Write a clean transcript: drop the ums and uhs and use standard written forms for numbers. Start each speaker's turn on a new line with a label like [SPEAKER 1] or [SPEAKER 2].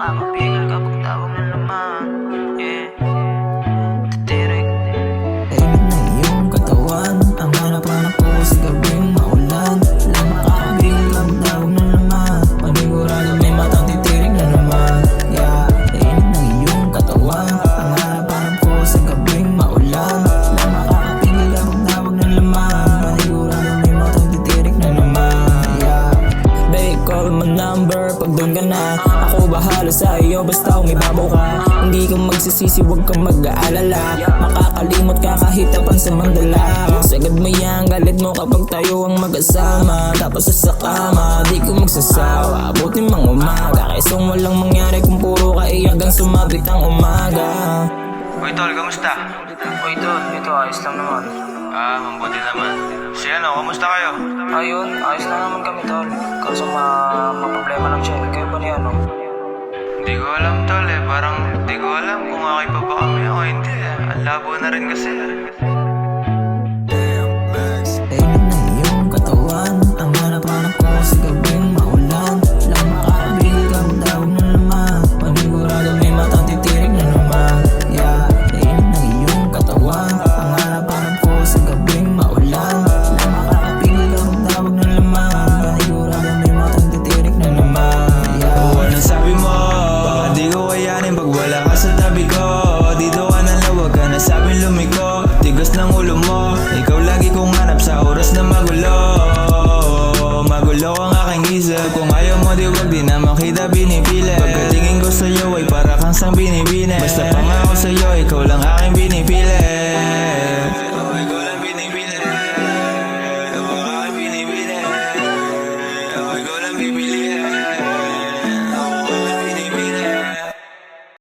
[SPEAKER 1] makakapigil kapag tawag ng laman. Yeah, titirik.
[SPEAKER 2] Init na iyong katawan, ang hanap-hanap ko sa gabing maulan. Lang makakapigil kapag tawag ng laman. Panigurado may matang titirik na naman. Yeah, init na iyong katawan, ang hanap-hanap ko sa gabing maulan. Lang makakapigil kapag tawag ng laman. Panigurado may matang titirik na naman. Yeah, babe, call my number pag doon ka na. Ako bahala sa iyo basta umibabaw ka. Hindi ka magsisisi, huwag kang mag-aalala. Makakalimot ka kahit tapan sa mandala. Sagad mo yan, galit mo kapag tayo ang mag-asama. Tapos sa kama, di ko magsasawa. Abutin mang umaga, kaysong walang mangyari kung puro kaiyak hanggang sumabit ang umaga.
[SPEAKER 3] Uy tol, kamusta?
[SPEAKER 1] Uy, tol, ito ayos lang naman.
[SPEAKER 3] Mabuti naman. Si ano, kamusta kayo?
[SPEAKER 1] Ayun, ayos lang naman kami, tol. Kaso ma-problema lang siya. Kayo ba ni ano?
[SPEAKER 3] Hindi ko alam tol parang hindi ko alam kung okay pa ba kami o hindi Ang labo na rin kasi
[SPEAKER 2] Init na iyong katawan, ang hanap-hanap ko sa gabing maulan. Lang makakapigil kapag tawag ng laman. Panigurado may matang titirik na naman. Yeah, init na iyong katawan, ang hanap-hanap ko sa gabing maulan. Lang makakapigil kapag tawag ng laman. Panigurado may matang titirik na naman. Yeah,
[SPEAKER 4] Anong sabi mo? Baka di ko kayanin pag wala ka sa tabi ko. Dito ka na lang, wag ka na sabing lumiko. Tigas ng ulo mo, ikaw lagi kong hanap sa oras na magulo. Magulo ang aking isip, kung ayaw mo di wag di naman kita binipilit. Pagkatingin ko sa'yo ay para kang sang binibini. Basta pangako sa'yo, ikaw lang aking binipili. Ikaw lang binipili. Ikaw ang aking binipili. Ikaw lang bibili.